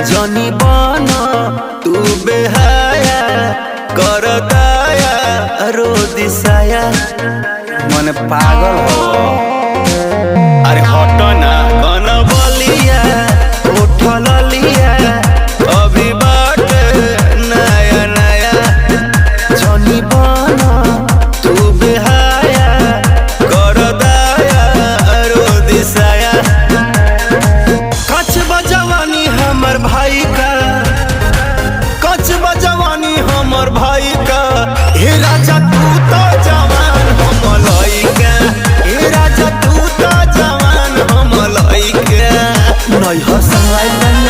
जनी बना तू बेहाया कर दया रो दिसाया मन पागल हो। अरे हटना कन बलिया उठल लिया अभी बाट नया नया जनी बना तू बेहाया कर दया रो दिसाया। कच बजवानी हमर भाई का, कच बजवानी हमर भाई का। हे राजा तू तो जवान हम लइका, हे राजा तू तो जवान हम लइका। नैहर